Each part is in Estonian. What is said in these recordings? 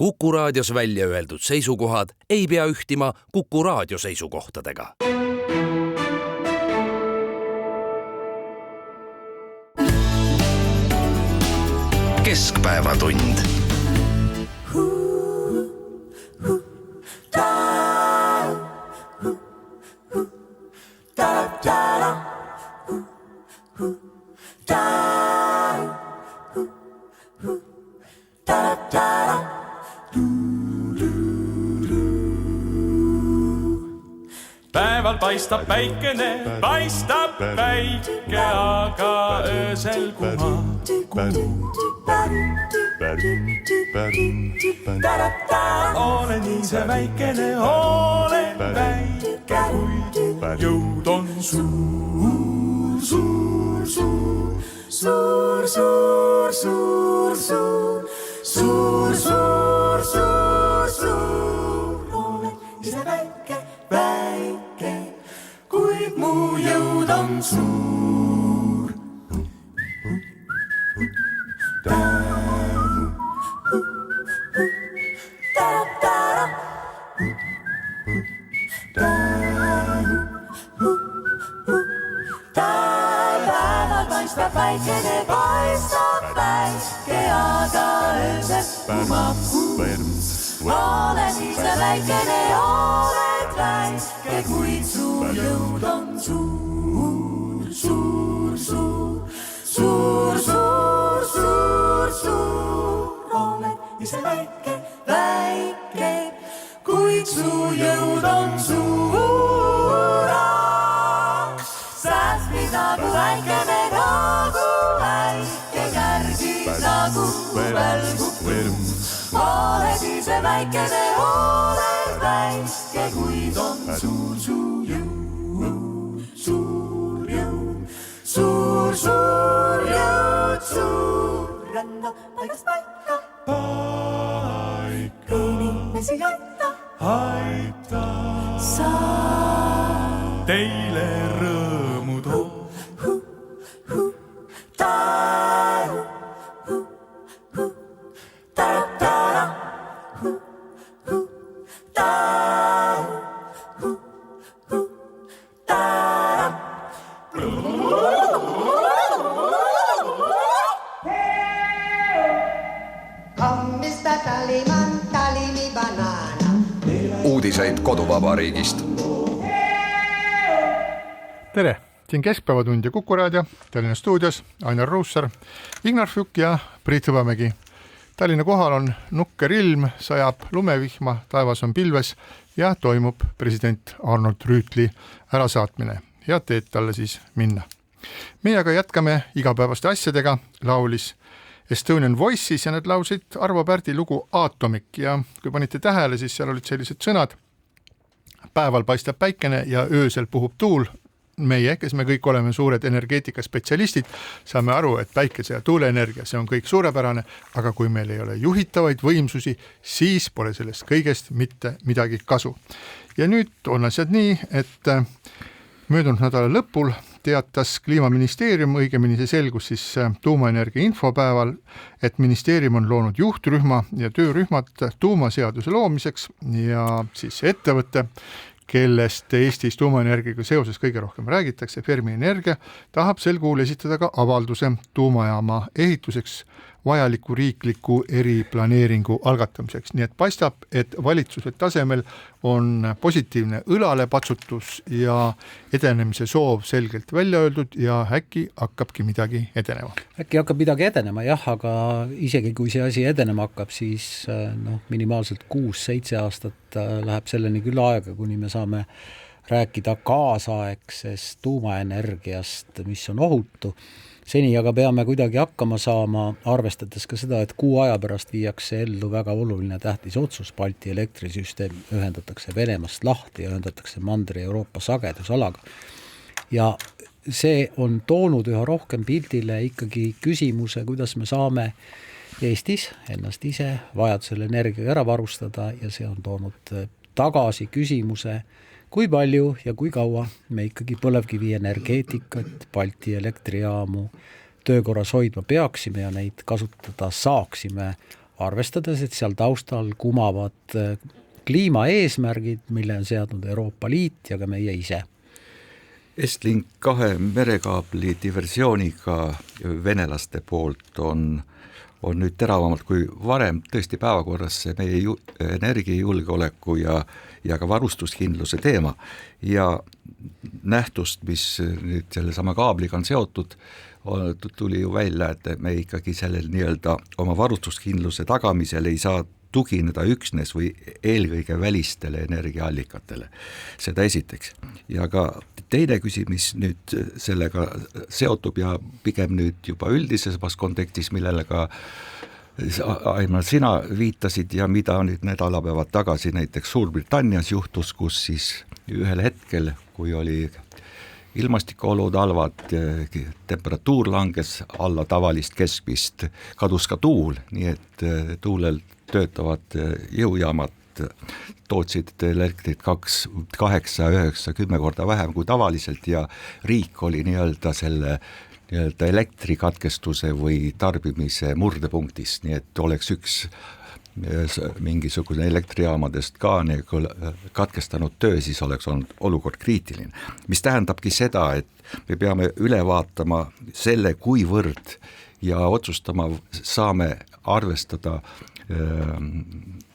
Kuku Raadios välja öeldud seisukohad ei pea ühtima Kuku Raadio seisukohtadega. Keskpäevatund. Päeval paistab päikene, aga öösel kumaa. Olen ise väikene, olen väike, kuid jõud on suur, suur, suur, suur, suur, suur, suur, suur, suur, suur, suur. Olen ise väike, väike, kuid mu jõud on suur. Päeval paistab väikene, aga öösel kumab kuu. Olen ise väikene, oled väike, kuid su jõud on suur, suur, suur, suur, suur, suur, suur. Olen ise väike, väike, kuid su jõud on suur. Säästmi nagu väikene, järgi nagu välgub võrm. Oled ise väikene, oled väike, kuid on suur, suur jõud, suur jõud, suur, suur jõud, suur. Rända paigast paika, inimesi aita, saa teile rõõmu too. Uudiseid koduvabariigist. Tere, siin Keskpäevatund ja Kuku Raadio, Tallinna stuudios Ainar Ruussaar, Ignar Fjuk ja Priit Hõbemägi. Tallinna kohal on nukker ilm, sajab lumevihma, taevas on pilves ja toimub president Arnold Rüütli ärasaatmine. Head teed talle siis minna. Meie aga jätkame igapäevaste asjadega, laulis Estonian Voices ja need laulsid Arvo Pärdi lugu Aatomik ja kui panite tähele, siis seal olid sellised sõnad. Päeval paistab päikene ja öösel puhub tuul. Meie, kes me kõik oleme suured energeetikaspetsialistid, saame aru, et päikese ja tuuleenergia, see on kõik suurepärane, aga kui meil ei ole juhitavaid võimsusi, siis pole sellest kõigest mitte midagi kasu. Ja nüüd on asjad nii, et möödunud nädala lõpul teatas Kliimaministeerium, õigemini see selgus siis tuumaenergia infopäeval, et ministeerium on loonud juhtrühma ja töörühmad tuumaseaduse loomiseks ja siis ettevõtte, kellest Eestis tuumaenergiaga seoses kõige rohkem räägitakse, Fermi Energia, tahab sel kuul esitada ka avalduse tuumajaama ehituseks vajaliku riikliku eriplaneeringu algatamiseks. Nii et paistab, et valitsuse tasemel on positiivne õlalepatsutus ja edenemise soov selgelt välja öeldud ja äkki hakkabki midagi edenema. Äkki hakkab midagi edenema, jah, aga isegi kui see asi edenema hakkab, siis minimaalselt 6-7 aastat läheb selleni küll aega, kuni me saame rääkida kaasaegsest tuumaenergiast, mis on ohutu. Seni aga peame kuidagi hakkama saama, arvestades ka seda, et kuu aja pärast viiakse ellu väga oluline tähtis otsus. Balti elektrisüsteem ühendatakse Venemaast lahti ja ühendatakse Mandri-Euroopa sagedusalaga. Ja see on toonud üha rohkem pildile ikkagi küsimuse, kuidas me saame Eestis ennast ise vajadusel energiaga ära varustada ja see on toonud tagasi küsimuse, kui palju ja kui kaua me ikkagi põlevkivi energeetikat, Balti elektrijaamu töökorras hoidma peaksime ja neid kasutada saaksime arvestades, et seal taustal kumavad kliimaeesmärgid, mille on seadnud Euroopa Liit ja ka meie ise. Estlink 2 merekaabli diversiooniga venelaste poolt on nüüd teravamalt kui varem tõesti päevakorras meie energiajulgeoleku ja ka varustuskindluse teema ja nähtust, mis nüüd selle sama kaabliga on seotud, tuli ju välja, et me ikkagi sellel nii-öelda oma varustuskindluse tagamisel ei saa tugineda üksnes või eelkõige välistele energiaallikatele. Seda esiteks. Ja ka teine küsimus nüüd sellega seotub ja pigem nüüd juba üldisemas kontekstis, millele ka Aimar, sina viitasid ja mida nüüd nädalapäevad tagasi näiteks Suurbritannias juhtus, kus siis ühel hetkel, kui oli ilmastikuolud halvad, temperatuur langes alla tavalist keskmist, kadus ka tuul, nii et tuulel töötavad jõujaamad tootsid elektrit 2, 8, 9, 10 korda vähem kui tavaliselt ja riik oli nii-öelda selle elektrikatkestuse või tarbimise murdepunktis, nii et oleks üks mingisugune elektrijaamadest ka katkestanud töö, siis oleks olnud olukord kriitiline. Mis tähendabki seda, et me peame üle vaatama selle, kuivõrd ja otsustama saame arvestada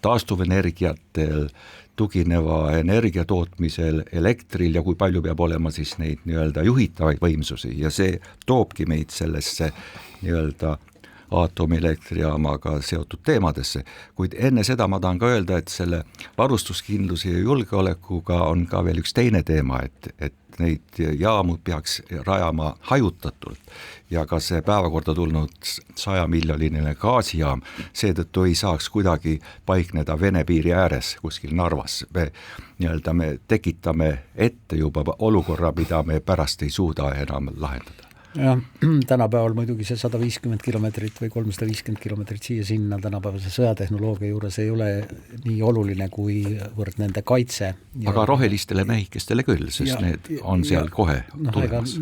taastuvenergiatel tugineva energiatootmisel elektril ja kui palju peab olema siis neid nii-öelda juhitavaid võimsusi ja see toobki meid sellesse nii-öelda aatomielektrijaamaga seotud teemadesse, kuid enne seda ma tahan ka öelda, et selle varustuskindluse ja julgeolekuga on ka veel üks teine teema, et neid jaamu peaks rajama hajutatult ja ka see päevakorda tulnud 100-miljoniline gaasijaam seetõttu ei saaks kuidagi paikneda Vene piiri ääres kuskil Narvas. Me tekitame ette juba olukorra, mida me pärast ei suuda enam lahendada. Ja, tänapäeval muidugi see 150 kilomeetrit või 350 kilomeetrit siia-sinna tänapäevase sõjatehnoloogia juures ei ole nii oluline kui võrd nende kaitse. Aga rohelistele mehikestele küll, sest need on seal kohe tulemas.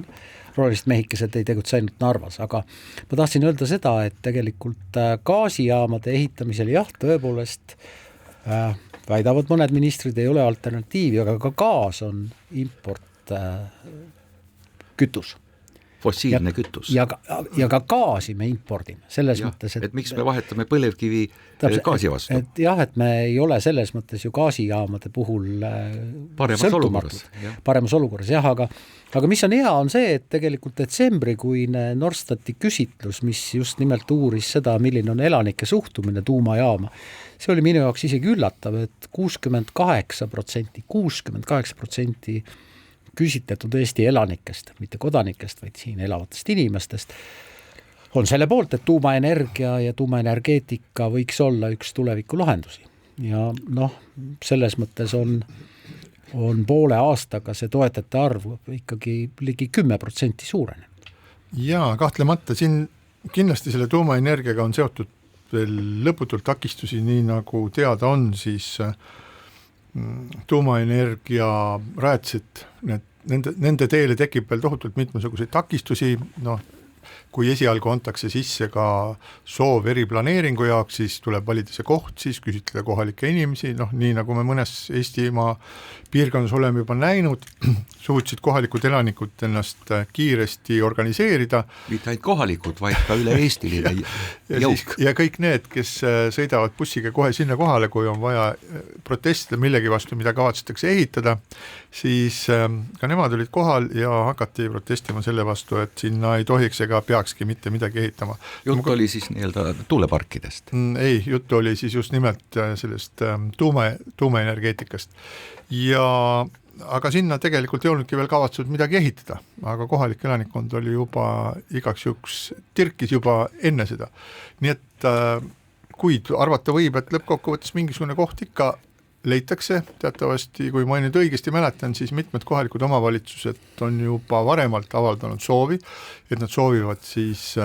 Rohelist mehikesed ei tegutse ainult Narvas, aga ma tahtsin öelda seda, et tegelikult gaasijaamade ehitamisel jah, tõepoolest väidavad mõned ministrid ei ole alternatiivi, aga ka gaas on import kütus. Fossiilne kütus. Ja ka gaasi me impordime, selles mõttes, et miks me vahetame põlevkivi gaasi vastu? Et jah, et me ei ole selles mõttes ju gaasijaamade puhul paremas olukorras, jah, aga mis on hea, on see, et tegelikult detsembrikuine Norstati küsitlus, mis just nimelt uuris seda, milline on elanike suhtumine tuumajaama, see oli minu jaoks isegi üllatav, et 68% küsitletud Eesti elanikest, mitte kodanikest, vaid siin elavatest inimestest, on selle poolt, et tuumaenergia ja tuumaenergeetika võiks olla üks tuleviku lahendusi. Ja selles mõttes on poole aastaga see toetajate arv ikkagi ligi 10% suurenenud. Jaa, kahtlemata siin kindlasti selle tuumaenergiaga on seotud veel lõputult takistusi, nii nagu teada on, siis tuumaenergia rajatised, nende teele tekib veel tohutult mitmesuguseid takistusi, kui esialgu antakse sisse ka soov eriplaneeringu jaoks, siis tuleb valida see koht, siis küsitleda kohalikke inimesi, nii nagu me mõnes Eestimaa piirkonnas oleme juba näinud, suutsid kohalikud elanikud ennast kiiresti organiseerida. Mitte ainult kohalikud, vaid ka üle eestiline jõuk. Ja kõik need, kes sõidavad bussiga kohe sinna kohale, kui on vaja protestida millegi vastu, mida kavatsetakse ehitada, siis ka nemad olid kohal ja hakati protestima selle vastu, et sinna ei tohiks ega peakski mitte midagi ehitama. Jutt oli siis nii-öelda tuuleparkidest? Ei, jutt oli siis just nimelt sellest tuumaenergeetikast. Aga sinna tegelikult ei olnudki veel kavatsunud midagi ehitada, aga kohalik elanikkond oli juba igaks juhuks tirkis juba enne seda. Nii et kuid arvata võib, et lõppkokkuvõttes mingisugune koht ikka leitakse, teatavasti, kui ma nüüd õigesti mäletan, siis mitmed kohalikud omavalitsused on juba varemalt avaldanud soovi, et nad soovivad siis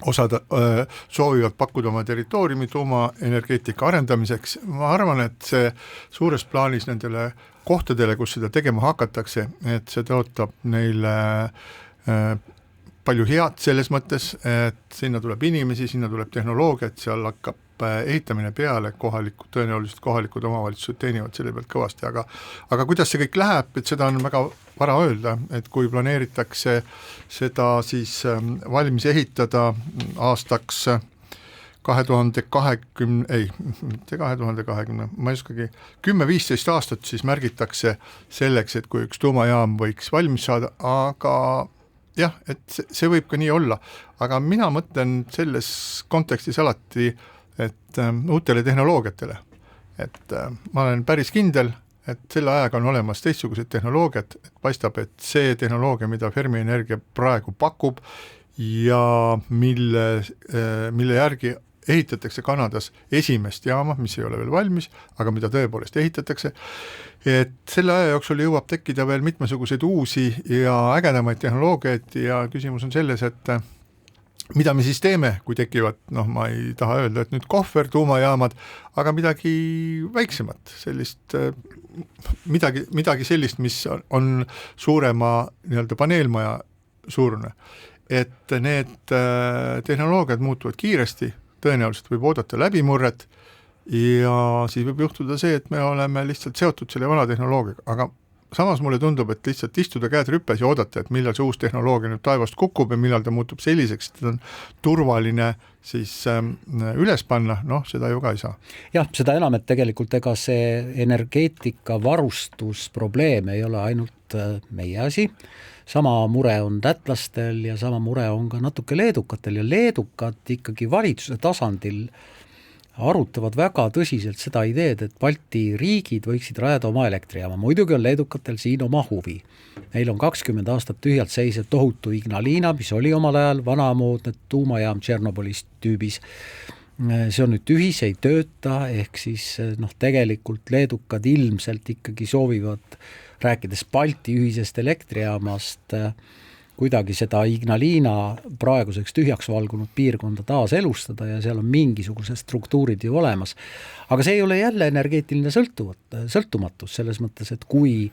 soovivad pakkuda oma territooriumi tuumaenergeetika arendamiseks. Ma arvan, et see suures plaanis nendele kohtadele, kus seda tegema hakatakse, et see tõotab neile palju head selles mõttes, et sinna tuleb inimesi, sinna tuleb tehnoloogiat, seal hakkab ehitamine peale, tõenäoliselt kohalikud omavalitsused teenivad selle pealt kõvasti, aga kuidas see kõik läheb, et seda on väga vara öelda, et kui planeeritakse seda siis valmis ehitada aastaks 2020, mitte 2020, ma ei oskagi, 10-15 aastat siis märgitakse selleks, et kui üks tuumajaam võiks valmis saada, aga jah, et see võib ka nii olla, aga mina mõtlen selles kontekstis alati, et uutele tehnoloogiatele, et ma olen päris kindel, et selle ajaga on olemas teistsugused tehnoloogiad, et paistab, et see tehnoloogia, mida Fermi Energia praegu pakub ja mille järgi ehitatakse Kanadas esimest jaama, mis ei ole veel valmis, aga mida tõepoolest ehitatakse, et selle aja jooksul jõuab tekkida veel mitmesuguseid uusi ja ägedamaid tehnoloogiaid ja küsimus on selles, et mida me siis teeme, kui tekivad, ma ei taha öelda, et nüüd kohver, tuumajaamad, aga midagi väiksemat, sellist, midagi sellist, mis on suurema nii-öelda paneelmaja suurune. Et need tehnoloogiad muutuvad kiiresti, tõenäoliselt võib oodata läbimurret ja siis võib juhtuda see, et me oleme lihtsalt seotud selle vana tehnoloogiaga, aga samas mulle tundub, et lihtsalt istuda käed rüppes ja oodata, et millal see uus tehnoloogia nüüd taevast kukub ja millal ta muutub selliseks, et on turvaline siis üles panna, seda ju ka ei saa. Jah, seda enam, et tegelikult ega see energeetika varustusprobleem ei ole ainult meie asi, sama mure on lätlastel ja sama mure on ka natuke leedukatel ja leedukad ikkagi valitsuse tasandil arutavad väga tõsiselt seda ideed, et Balti riigid võiksid rajada oma elektrijaama. Muidugi on leedukatel siin oma huvi. Neil on 20 aastat tühjalt seisev tohutu Ignalina, mis oli omal ajal vanamoodne tuumajaam Tšernobõlis tüübis. See on nüüd tühi, see ei tööta, ehk siis tegelikult leedukad ilmselt ikkagi soovivad, rääkides Balti ühisest elektrijaamast, kuidagi seda Ignalina praeguseks tühjaks valgunud piirkonda taas elustada ja seal on mingisugused struktuurid ju olemas. Aga see ei ole jälle energeetiline sõltumatus selles mõttes, et kui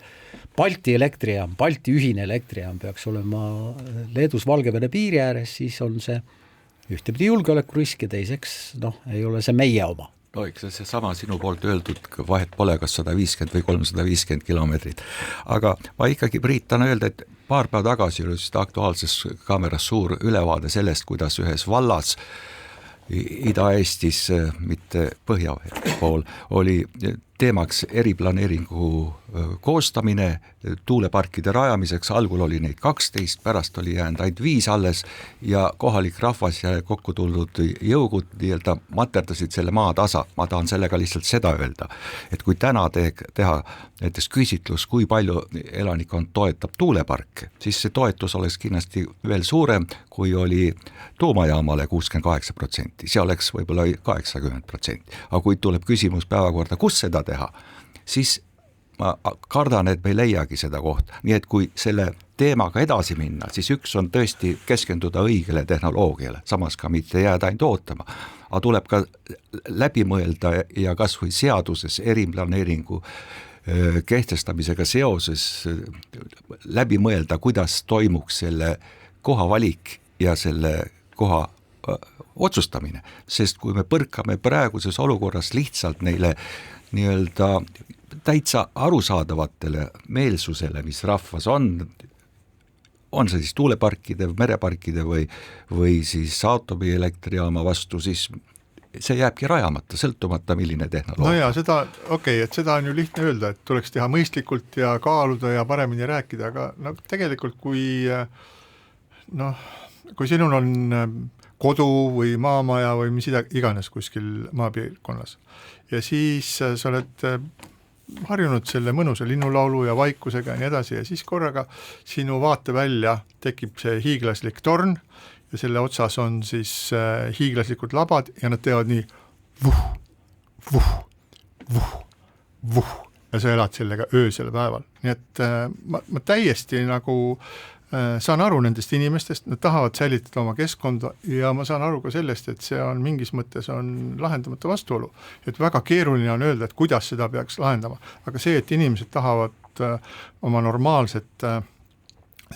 Balti elektrijaam, Balti ühine elektrijaam peaks olema Leedus Valgevene piiri ääres, siis on see ühtepidi julgeolekurisk ja teiseks ei ole see meie oma. Eks see sama sinu poolt öeldud, vahet pole kas 150 või 350 kilomeetrit. Aga ma ikkagi Priitan öelda, et paar päeva tagasi oli Aktuaalses kaameras suur ülevaade sellest, kuidas ühes vallas Ida-Eestis, mitte põhja pool, oli teemaks eriplaneeringu koostamine tuuleparkide rajamiseks. Algul oli neid 12, pärast oli jäänud ainult 5 alles ja kohalik rahvas ja kokku tulnud jõugud nii-öelda materdasid selle maatasa. Ma tahan sellega lihtsalt seda öelda, et kui täna teha näiteks küsitlus, kui palju elanikkond toetab tuuleparke, siis see toetus oleks kindlasti veel suurem, kui oli tuumajaamale 68%. See oleks võib-olla 80%. Aga kui tuleb küsimus päevakorda, kus seda teha, siis ma kardan, et me ei leiagi seda kohta. Nii et kui selle teemaga edasi minna, siis üks on tõesti keskenduda õigele tehnoloogiale, samas ka mitte jääda ainult ootama. Aga tuleb ka läbi mõelda ja kas või seaduses eriplaneeringu kehtestamisega seoses läbi mõelda, kuidas toimuks selle koha valik ja selle koha otsustamine. Sest kui me põrkame praeguses olukorras lihtsalt neile nii-öelda täitsa arusaadavatele meelsusele, mis rahvas on see siis tuuleparkide, mereparkide või siis aatomieelektrijaama vastu, siis see jääbki rajamata, sõltumata milline tehnoloogia. No ja seda, et seda on ju lihtne öelda, et tuleks teha mõistlikult ja kaaluda ja paremini rääkida, aga tegelikult kui sinul on kodu või maamaja või mis iganes kuskil maapiirkonnas ja siis sa oled harjunud selle mõnusa linnulaulu ja vaikusega ja nii edasi ja siis korraga sinu vaate välja tekib see hiiglaslik torn ja selle otsas on siis hiiglaslikud labad ja nad teevad nii vuh, vuh, vuh, vuh ja sa elad sellega öösel päeval. Nii et ma täiesti saan aru nendest inimestest, nad tahavad säilitada oma keskkonda ja ma saan aru ka sellest, et see on mingis mõttes on lahendamata vastuolu. Et väga keeruline on öelda, et kuidas seda peaks lahendama. Aga see, et inimesed tahavad oma normaalset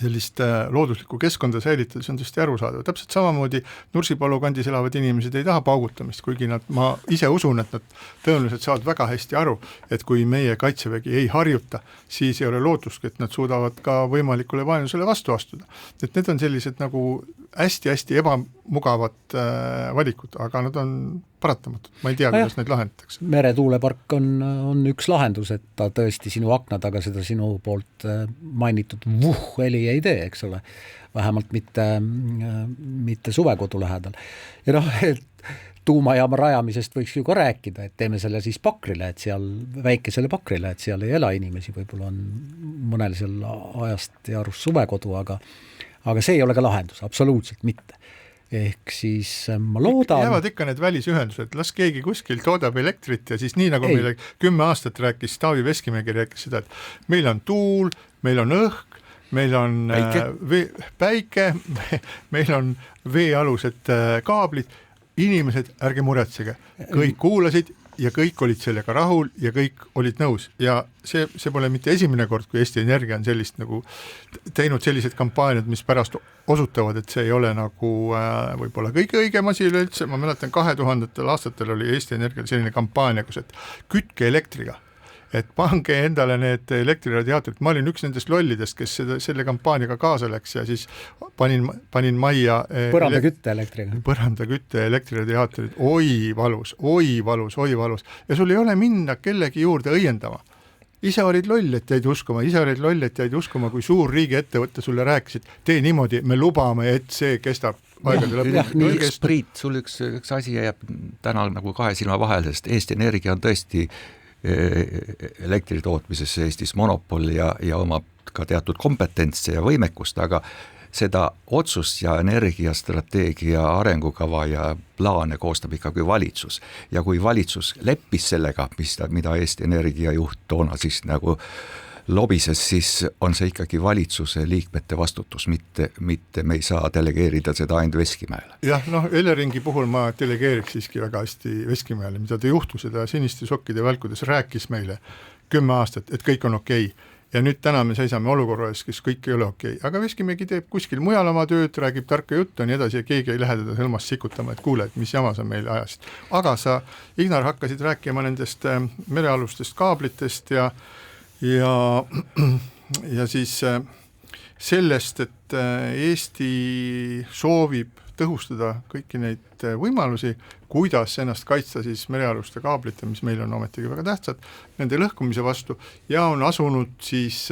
sellist looduslikku keskkonda säilitada, see on tõesti arusaadav. Täpselt samamoodi Nursipalu kandis elavad inimesed ei taha paugutamist, kuigi ma ise usun, et nad tõenäoliselt saavad väga hästi aru, et kui meie kaitsevägi ei harjuta, siis ei ole lootust, et nad suudavad ka võimalikule vaenusele vastu astuda. Et need on sellised nagu hästi-hästi ebamugavad valikud, aga nad on paratamatud. Ma ei tea, kuidas neid lahendatakse. Meretuulepark on üks lahendus, et ta tõesti sinu akna taga seda sinu poolt mainitud heli ei tee, eks ole. Vähemalt mitte suvekodu lähedal. Ja tuumajaama rajamisest võiks ju ka rääkida, et teeme selle siis Pakrile, et seal väikesele Pakrile, et seal ei ela inimesi, võib-olla on mõnel seal ajast ja arust suvekodu, aga see ei ole ka lahendus, absoluutselt mitte. Ehk siis ma loodan... Jäävad ikka need välisühendused, las keegi kuskil toodab elektrit ja siis nii nagu meile 10 aastat rääkis, Taavi Veskimägi rääkis seda, et meil on tuul, meil on õhk, meil on päike, meil on veealused kaablid, inimesed, ärge muretsege, kõik kuulasid ja kõik olid sellega rahul ja kõik olid nõus ja see pole mitte esimene kord, kui Eesti Energia on sellist nagu teinud sellised kampaaniad, mis pärast osutavad, et see ei ole nagu võib-olla kõige õigem asi üleüldse. Ma mäletan 2000. aastatel oli Eesti Energial selline kampaania, kus et kütke elektriga, et pange endale need elektriradiaatorid. Ma olin üks nendest lollidest, kes selle kampaaniaga kaasa läks ja siis panin majja põrandakütte elektriga. Põrandakütte elektriradiaatorid. Oi valus. Ja sul ei ole minna kellegi juurde õiendama. Ise olid loll, et jäid uskuma, kui suur riigi ettevõtte sulle rääkisid, tee niimoodi, me lubame, et see kestab aegade lõpuks. Priit, sul üks asi jääb täna nagu kahe silma vahel, sest Eesti Energia on tõesti elektri tootmisesse Eestis monopol ja omab ka teatud kompetentse ja võimekust, aga seda otsust ja energiastrateegia arengukava ja plaane koostab ikkagi valitsus. Ja kui valitsus leppis sellega, mida Eesti Energia juht toona siis nagu lobises, siis on see ikkagi valitsuse liikmete vastutus, mitte me ei saa delegeerida seda ainult Veskimäele. Jah, Eleringi puhul ma delegeeriks siiski väga hästi Veskimäele, mida ta juhtu seda siniste sokkide välkudes rääkis meile 10 aastat, et kõik on okei. Ja nüüd täna me seisame olukorras, kes kõik ei ole okei. Aga Veskimägi teeb kuskil mujal oma tööd, räägib tarka juttu ja nii edasi ja keegi ei lähe teda hõlmast sikutama, et kuule, et mis jama sa meile ajasid. Aga sa, Ignar, hakkasid rääkima nendest merealustest kaablitest ja siis sellest, et Eesti soovib tõhustada kõiki neid võimalusi, kuidas ennast kaitsta siis merealuste kaablite, mis meil on ometigi väga tähtsad, nende lõhkumise vastu ja on asunud siis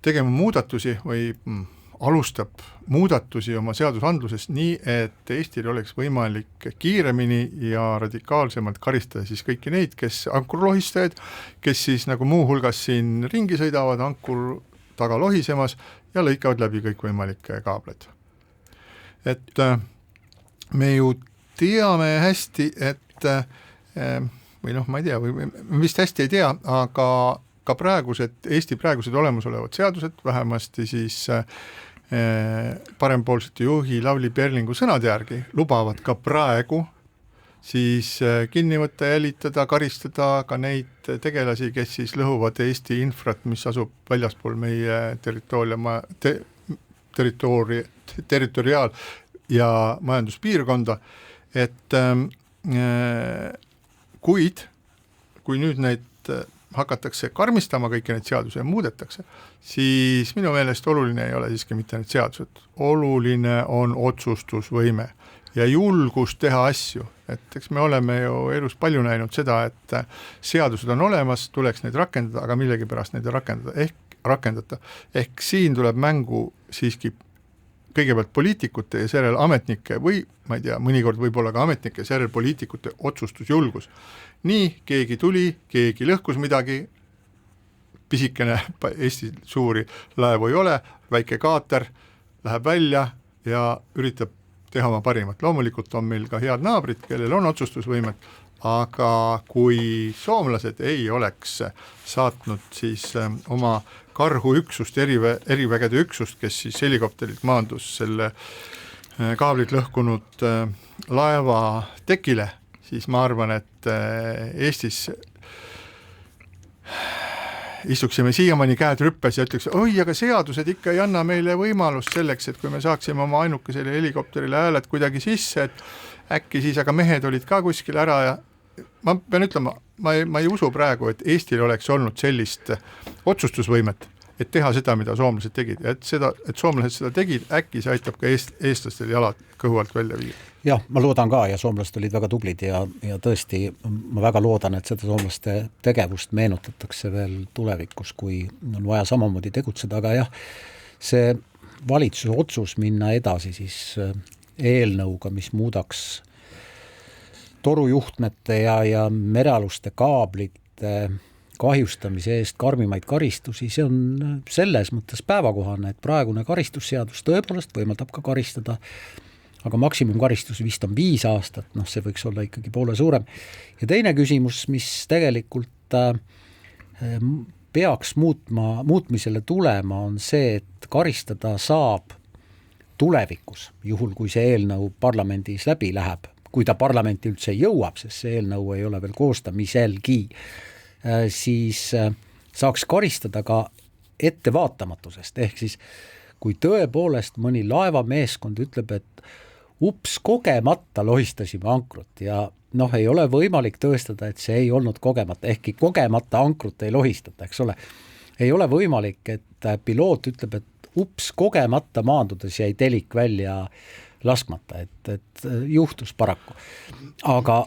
tegema muudatusi või alustab muudatusi oma seadusandluses nii, et Eestil oleks võimalik kiiremini ja radikaalsemalt karistada siis kõiki neid, kes ankurlohistajaid, kes siis nagu muuhulgas siin ringi sõidavad ankur taga lohisemas ja lõikavad läbi kõik võimalikke kaableid. Et me ju teame hästi, et või ma ei tea, või vist hästi ei tea, aga ka Eesti praegused olemasolevad seadused, vähemasti siis parempoolsete juhi Lavly Perlingu sõnade järgi lubavad ka praegu siis kinni võtta, jälitada, karistada ka neid tegelasi, kes siis lõhuvad Eesti infrat, mis asub väljaspool meie territoriaal- ja majanduspiirkonda, et kui nüüd neid hakatakse karmistama kõiki neid seadusi ja muudetakse, siis minu meelest oluline ei ole siiski mitte need seadused. Oluline on otsustusvõime ja julgus teha asju. Et eks me oleme ju elus palju näinud seda, et seadused on olemas, tuleks neid rakendada, aga millegi pärast neid rakendada. Ehk siin tuleb mängu siiski kõigepealt poliitikute ja seejärel ametnike või, ma ei tea, mõnikord võib-olla ka ametnike ja seejärel poliitikute otsustusjulgus. Nii, keegi tuli, keegi lõhkus midagi, pisikene Eesti suuri laevu ei ole, väike kaater läheb välja ja üritab teha oma parimat. Loomulikult on meil ka head naabrid, kellel on otsustusvõimet, aga kui soomlased ei oleks saatnud siis oma karhuüksust, erivägede üksust, kes siis helikopterilt maandus selle kaablid lõhkunud laeva tekile, siis ma arvan, et Eestis istuksime siiamaani käed rüppes ja ütleks, oi, aga seadused ikka ei anna meile võimalust selleks, et kui me saaksime oma ainukesele helikopterile hääled kuidagi sisse, et äkki siis, aga mehed olid ka kuskil ära ja ma pean ütlema, ma ei usu praegu, et Eestil oleks olnud sellist otsustusvõimet, et teha seda, mida soomlased tegid ja et soomlased seda tegid, äkki see aitab ka eestlastel jalad kõhu alt välja viia. Jah, ma loodan ka ja soomlased olid väga tublid ja tõesti ma väga loodan, et seda soomlaste tegevust meenutatakse veel tulevikus, kui on vaja samamoodi tegutseda, aga jah, see valitsuse otsus minna edasi siis eelnõuga, mis muudaks torujuhtmete ja merealuste kaablite kahjustamise eest karmimaid karistusi, see on selles mõttes päevakohane, et praegune karistusseadus tõepoolest võimaldab ka karistada, aga maksimumkaristus vist on 5 aastat, see võiks olla ikkagi poole suurem. Ja teine küsimus, mis tegelikult peaks muutmisele tulema, on see, et karistada saab tulevikus, juhul kui see eelnõu parlamendis läbi läheb, kui ta parlamenti üldse jõuab, sest see eelnõu ei ole veel koostamiselgi, siis saaks karistada ka ettevaatamatusest, ehk siis kui tõepoolest mõni laevameeskond ütleb, et ups, kogemata lohistasime ankrut ja ei ole võimalik tõestada, et see ei olnud kogemata, ehkki kogemata ankrut ei lohistata, eks ole. Ei ole võimalik, et piloot ütleb, et ups, kogemata maandudes jäi telik välja laskmata, et juhtus paraku. Aga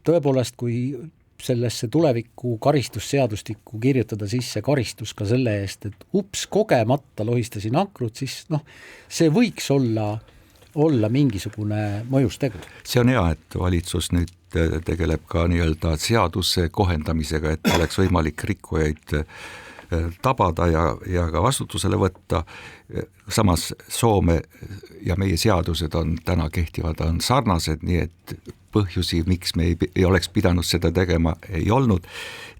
tõepoolest, kui sellesse tuleviku karistusseadustikku kirjutada sisse karistus ka selle eest, et ups, kogemata lohistasin ankrut, siis see võiks olla mingisugune mõjustegur. See on hea, et valitsus nüüd tegeleb ka nii-öelda seaduse kohendamisega, et oleks võimalik rikkujaid tabada ja ka vastutusele võtta. Samas Soome ja meie seadused on täna kehtivad, on sarnased, nii et põhjusi, miks me ei oleks pidanud seda tegema, ei olnud.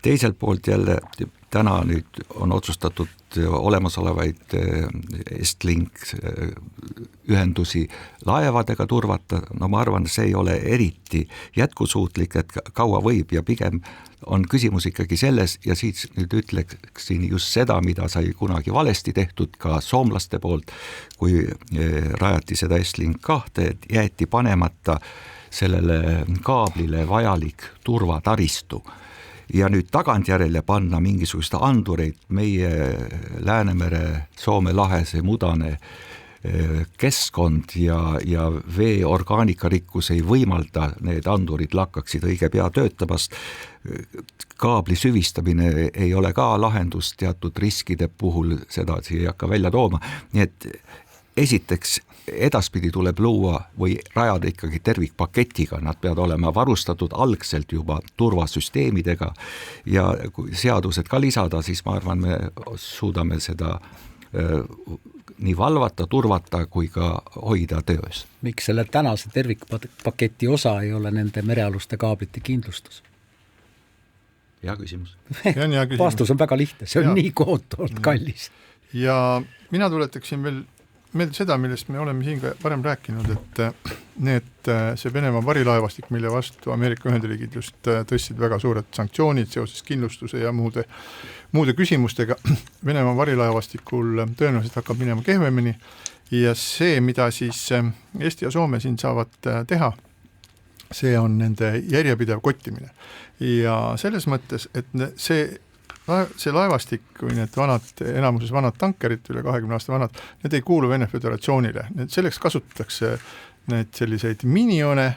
Teiselt poolt jälle täna nüüd on otsustatud olemasolevaid Estlink ühendusi laevadega turvata. Ma arvan, see ei ole eriti jätkusuutlik, et kaua võib ja pigem on küsimus ikkagi selles ja siis nüüd ütleksin just seda, mida sai kunagi valesti tehtud ka soomlaste poolt, kui rajati seda Estlink 2, et jäeti panemata sellele kaablile vajalik turvataristu. Ja nüüd tagantjärele panna mingisugust andureid meie Läänemere, Soome lahese mudane keskkond ja vee orgaanikarikkus ei võimalda, need andurid lakkaksid õige pea töötamast. Kaabli süvistamine ei ole ka lahendus teatud riskide puhul, seda ei hakka välja tooma. Nii et esiteks edaspidi tuleb luua või rajada ikkagi tervikpaketiga, nad peavad olema varustatud algselt juba turvasüsteemidega ja kui seadused ka lisada, siis ma arvan, me suudame seda nii valvata, turvata kui ka hoida töös. Miks selle tänase tervikpaketi osa ei ole nende merealuste kaablite kindlustus? Hea küsimus. Vastus on väga lihtne, see on nii kohutavalt kallis. Ja mina tuletaksin veel meelde seda, millest me oleme siin ka varem rääkinud, et see Venemaa varilaevastik, mille vastu Ameerika Ühendriigid just tõstsid väga suured sanktsioonid seoses kindlustuse ja muude küsimustega, Venemaa varilaevastikul tõenäoliselt hakkab minema kehvemini ja see, mida siis Eesti ja Soome siin saavad teha, see on nende järjepidev kottimine ja selles mõttes, et see laevastik või need enamuses vanad tankerid, üle 20 aasta vanad, need ei kuulu Vene Föderatsioonile. Selleks kasutatakse need selliseid minione,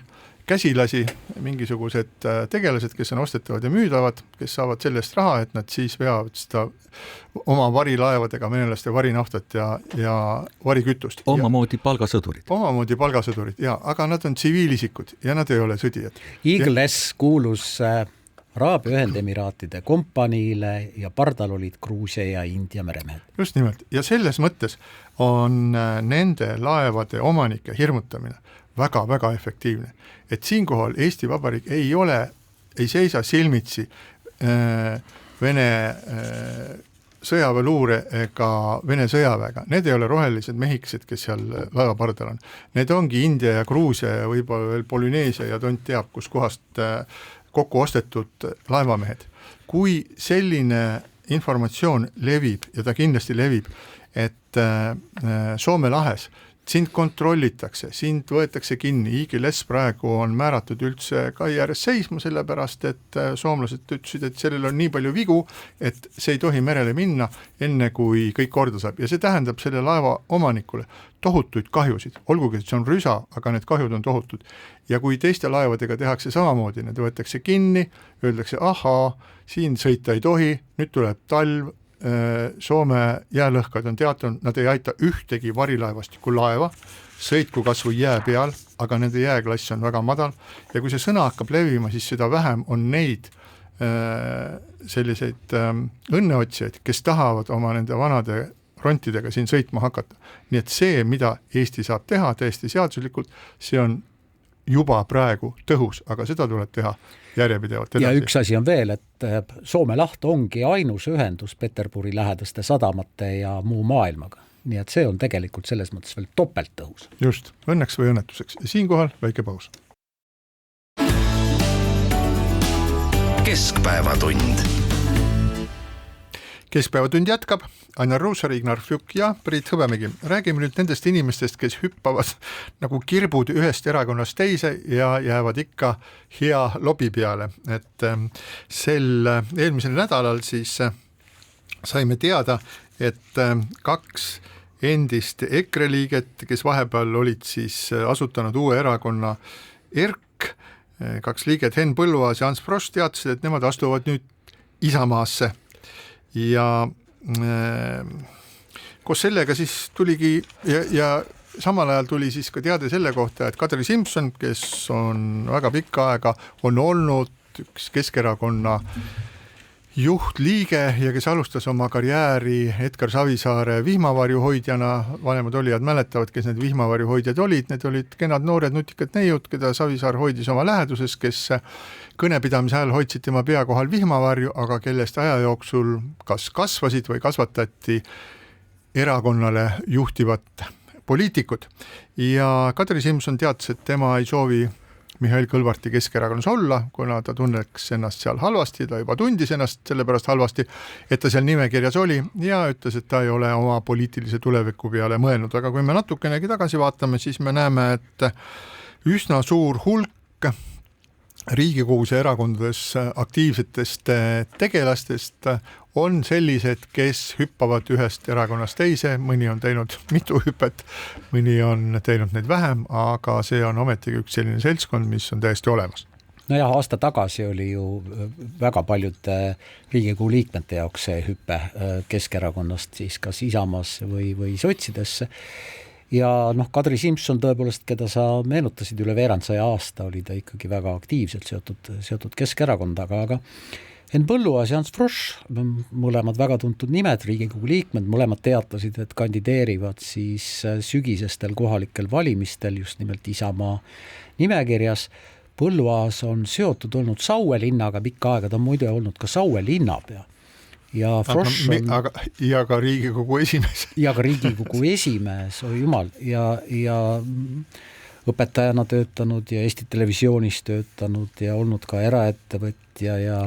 käsilasi, mingisugused tegelased, kes on ostetavad ja müüdavad, kes saavad sellest raha, et nad siis veavad seda oma varilaevadega venelaste varinaftat ja varikütust. Omamoodi palgasõdurid. Omamoodi palgasõdurid, aga nad on tsiviilisikud ja nad ei ole sõdijad. Eagle S kuulus Araabia Ühendemiraatide kompaniile ja pardal olid Gruusia ja India meremehed. Just nimelt. Ja selles mõttes on nende laevade omanike hirmutamine väga-väga efektiivne. Et siinkohal Eesti Vabariik ei seisa silmitsi Vene sõjaväeluure ega Vene sõjaväega. Need ei ole rohelised mehikesed, kes seal laevapardal on. Need ongi India ja Gruusia ja võib-olla veel Polüneesia ja tont teab, kus kohast kokku ostetud laevamehed. Kui selline informatsioon levib ja ta kindlasti levib, et Soome lahes sind kontrollitakse, sind võetakse kinni, IGLS praegu on määratud üldse kai ääres seisma, sellepärast et soomlased ütlesid, et sellel on nii palju vigu, et see ei tohi merele minna enne, kui kõik korda saab. Ja see tähendab selle laeva omanikule tohutuid kahjusid, olgugi, et see on rüsa, aga need kahjud on tohutud. Ja kui teiste laevadega tehakse samamoodi, need võetakse kinni, öeldakse, ahaa, siin sõita ei tohi, nüüd tuleb talv, Soome jäälõhkad on teatanud, nad ei aita ühtegi varilaevastiku laeva, sõitku kasvu jää peal, aga nende jääklass on väga madal ja kui see sõna hakkab levima, siis seda vähem on neid selliseid õnneotsijaid, kes tahavad oma nende vanade rontidega siin sõitma hakata. Nii et see, mida Eesti saab teha täiesti seaduslikult, see on juba praegu tõhus, aga seda tuleb teha järjepidevalt edasi. Ja üks asi on veel, et Soome laht ongi ainus ühendus Peterburi lähedaste sadamate ja muu maailmaga. Nii et see on tegelikult selles mõttes veel topelt tõhus. Just, õnneks või õnnetuseks. Ja siinkohal väike paus. Keskpäevatund. Keskpäevatund jätkab. Ainar Ruussaar, Ignar Fjuk ja Priit Hõbemägi. Räägime nüüd nendest inimestest, kes hüppavad nagu kirbud ühest erakonnast teise ja jäävad ikka hea lobi peale. Et eelmisel nädalal siis saime teada, et 2 endist EKRE liiget, kes vahepeal olid siis asutanud uue erakonna ERK, 2 liiget Henn Põlluaas ja Ants Frosch teatasid, et nemad astuvad nüüd Isamaasse. Ja koos sellega siis tuligi ja samal ajal tuli siis ka teade selle kohta, et Kadri Simson, kes on väga pikka aega, on olnud üks Keskerakonna juhtliige ja kes alustas oma karjääri Edgar Savisaare vihmavarjuhoidjana, vanemad olijad mäletavad, kes need vihmavarjuhoidjad olid, need olid kenad noored nutikad neiud, keda Savisaar hoidis oma läheduses, kes kõnepidamise ajal hoidsid tema pea kohal vihmavarju, aga kellest aja jooksul kas kasvasid või kasvatati erakonnale juhtivat poliitikud. Ja Kadri Simson teatas, et tema ei soovi Mihhail Kõlvarti Keskerakonnas olla, kuna ta tunneks ennast seal halvasti, ta juba tundis ennast sellepärast halvasti, et ta seal nimekirjas oli ja ütles, et ta ei ole oma poliitilise tuleviku peale mõelnud. Aga kui me natukenegi tagasi vaatame, siis me näeme, et üsna suur hulk Riigikogus ja erakondades aktiivsetest tegelastest on sellised, kes hüppavad ühest erakonnast teise, mõni on teinud mitu hüpet, mõni on teinud neid vähem, aga see on ometigi üks selline seltskond, mis on täiesti olemas. No jah, aasta tagasi oli ju väga paljude Riigikogu liikmete jaoks see hüppe Keskerakonnast siis kas Isamaasse või sotsidesse. Ja Kadri Simson tõepoolest, keda sa meenutasid üle veerand 100 aasta, oli ta ikkagi väga aktiivselt seotud Keskerakondaga, aga Henn Põlluaas ja Ants Frosch, mõlemad väga tuntud nimed, Riigikogu liikmed, mõlemad teatasid, et kandideerivad siis sügisestel kohalikel valimistel just nimelt Isamaa nimekirjas. Põlluaas on seotud olnud Saue linnaga pikka aega, ta on muide olnud ka Saue linnapea. Ja Frosch on... ja ka Riigikogu esimees. Ja ka Riigikogu esimees, oi jumal, ja õpetajana töötanud ja Eesti Televisioonis töötanud ja olnud ka eraettevõtja ja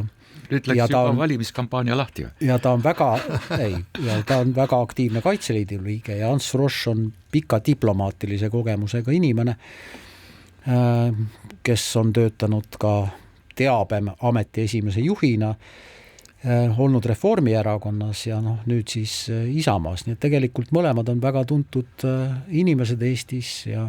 nüüd läks juba valimiskampaania lahti. Ja ta on väga aktiivne Kaitseliidu liige ja Ants Frosch on pika diplomaatilise kogemusega inimene, kes on töötanud ka teabeameti esimese juhina, olnud Reformierakonnas ja nüüd siis Isamaas. Nii et tegelikult mõlemad on väga tuntud inimesed Eestis ja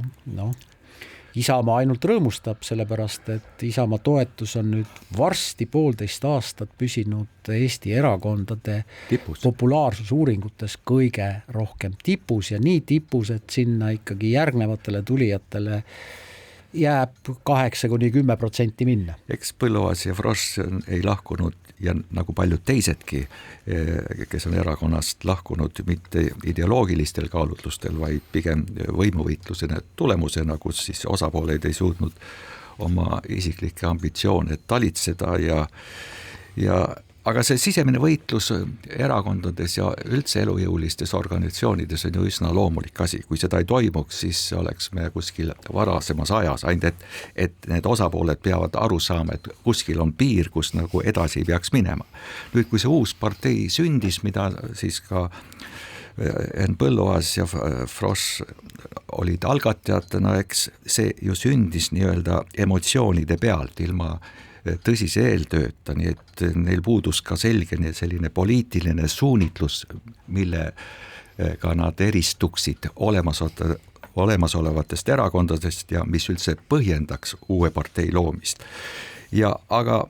Isamaa ainult rõõmustab, sellepärast, et Isamaa toetus on nüüd varsti 1,5 aastat püsinud Eesti erakondade populaarsusuuringutes kõige rohkem tipus ja nii tipus, et sinna ikkagi järgnevatele tulijatele jääb 8-10% minna. Eks Põlluaas ja Frosch ei lahkunud ja nagu paljud teisedki, kes on erakonnast lahkunud mitte ideoloogilistel kaalutlustel, vaid pigem võimuvõitlusena tulemusena, kus siis osapooled ei suutnud oma isiklikke ambitsioone talitseda ja aga see sisemine võitlus erakondades ja üldse elujõulistes organisatsioonides on ju üsna loomulik asi. Kui seda ei toimuks, siis oleks me kuskil varasemas ajas, ainult et need osapooled peavad aru saama, et kuskil on piir, kus nagu edasi ei peaks minema. Nüüd, kui see uus partei sündis, mida siis ka Enn Põlluaas ja Frosch olid algatajatena, eks see ju sündis nii-öelda emotsioonide pealt ilma tõsise eeltööta, nii et neil puudus ka selge selline poliitiline suunitlus, millega nad eristuksid olemasolevatest erakondadest ja mis üldse põhjendaks uue partei loomist. Aga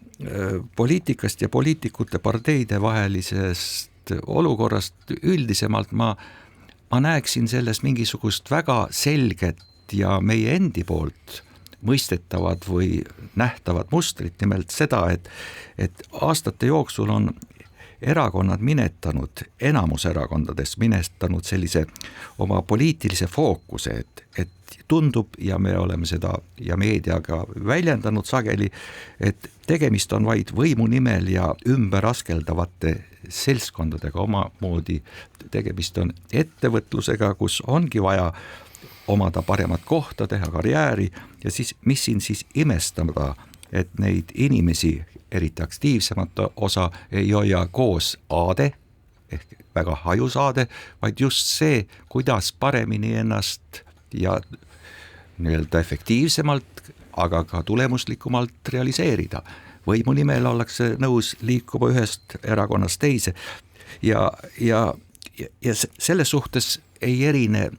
poliitikast ja poliitikute parteide vahelisest olukorrast üldisemalt ma näeksin sellest mingisugust väga selget ja meie endi poolt mõistetavad või nähtavad mustrit, nimelt seda, et aastate jooksul on erakonnad enamus erakondades minetanud sellise oma poliitilise fookuse, et tundub ja me oleme seda ja meediaga väljendanud sageli, et tegemist on vaid võimu nimel ja ümberaskeldavate seltskondadega omamoodi, tegemist on ettevõtlusega, kus ongi vaja omada paremat kohta, teha karjääri ja siis, mis siin siis imestada, et neid inimesi, eriti aktiivsemat osa, ei hoia koos aade, ehk väga hajus aade, vaid just see, kuidas paremini ennast ja nii-öelda efektiivsemalt, aga ka tulemuslikumalt realiseerida. Võimu nimel ollakse nõus liikuma ühest erakonnast teise ja selles suhtes ei erine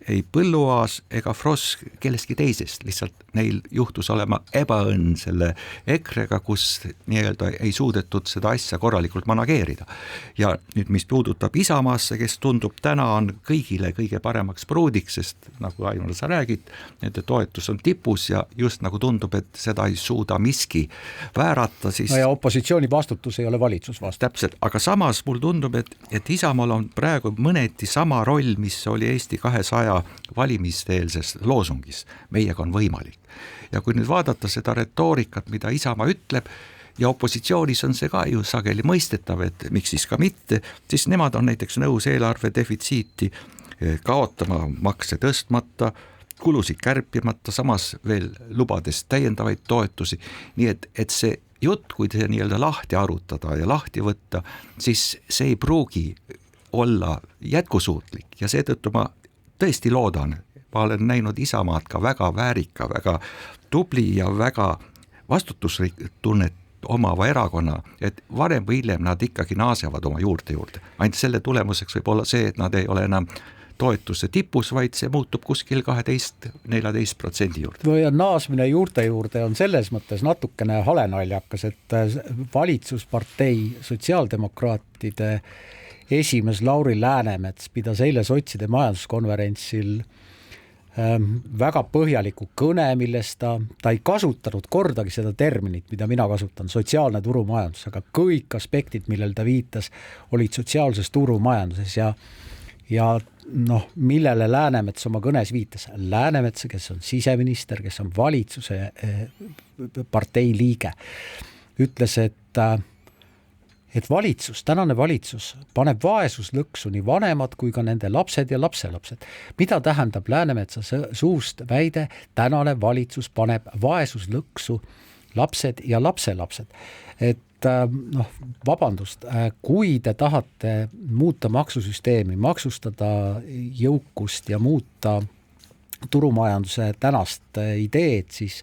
ei Põlluaas ega Frosch kellestki teisest, lihtsalt neil juhtus olema ebaõnn selle EKRE-ga, kus nii-öelda ei suudetud seda asja korralikult manageerida. Ja nüüd, mis puudutab Isamaasse, kes tundub täna on kõigile kõige paremaks pruudiks, sest nagu Aivar sa räägid, nende toetus on tipus ja just nagu tundub, et seda ei suuda miski väärata, siis no ja opositsiooni vastutus ei ole valitsus vastutus. Täpselt, aga samas mul tundub, et Isamaal on praegu mõneti sama roll, mis oli Eesti 200 valimisteelses loosungis, meiega on võimalik. Ja kui nüüd vaadata seda retoorikat, mida Isamaa ütleb, ja opositsioonis on see ka ju sageli mõistetav, et miks siis ka mitte, siis nemad on näiteks nõus eelarve defitsiiti kaotama, makse tõstmata, kulusid kärpimata, samas veel lubades täiendavaid toetusi, nii et see jutt, kui see nii-öelda lahti arutada ja lahti võtta, siis see ei pruugi olla jätkusuutlik ja seetõttu ma tõesti loodan, ma olen näinud Isamaad ka väga väärika, väga tubli ja väga vastutustunnet omava erakonna, et varem või hiljem nad ikkagi naasevad oma juurde. Ainult selle tulemuseks võib olla see, et nad ei ole enam toetuse tipus, vaid see muutub kuskil 12-14% juurde. Või naasmine juurde on selles mõttes natukene halenaljakas, et valitsuspartei sotsiaaldemokraatide esimees Lauri Läänemets pidas eile sotside majanduskonverentsil väga põhjaliku kõne, milles ta ei kasutanud kordagi seda terminit, mida mina kasutan, sotsiaalne turumajandus, aga kõik aspektid, millel ta viitas, olid sotsiaalses turumajanduses ja millele Läänemets oma kõnes viitas. Läänemets, kes on siseminister, kes on valitsuse partei liige, ütles, et tänane valitsus paneb vaesuslõksu nii vanemad kui ka nende lapsed ja lapselapsed. Mida tähendab Läänemetsa suust väide, tänane valitsus paneb vaesuslõksu lapsed ja lapselapsed? Et vabandust, kui te tahate muuta maksusüsteemi, maksustada jõukust ja muuta turumajanduse tänast ideed, siis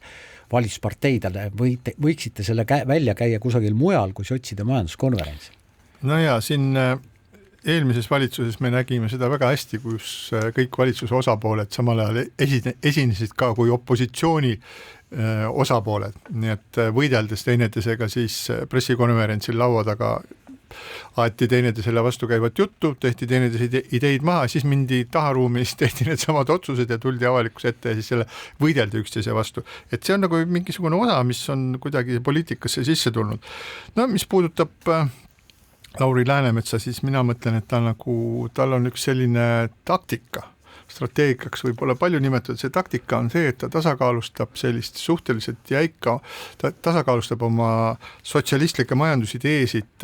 valitsusparteidele võiksite selle välja käia kusagil mujal kui sotside majanduskonverents. No ja siin eelmises valitsuses me nägime seda väga hästi, kus kõik valitsuse osapooled samal ajal esinesid ka kui opositsiooni osapooled, nii et võideldes teineteisega siis pressikonverentsil laua taga aeti teineteisele vastu käivat juttu, tehti teineteise ideid maha, siis mindi taharuumi, siis tehti need samad otsused ja tuldi avalikkuse ette ja siis selle võideldi üksteise vastu. Et see on nagu mingisugune osa, mis on kuidagi poliitikasse sisse tulnud. No mis puudutab Lauri Läänemetsa, siis mina mõtlen, et tal on üks selline taktika, strateegiaks võib-olla palju nimetatud, see taktika on see, et ta tasakaalustab sellist suhteliselt jäika, ta tasakaalustab oma sotsialistlikke majandusideesid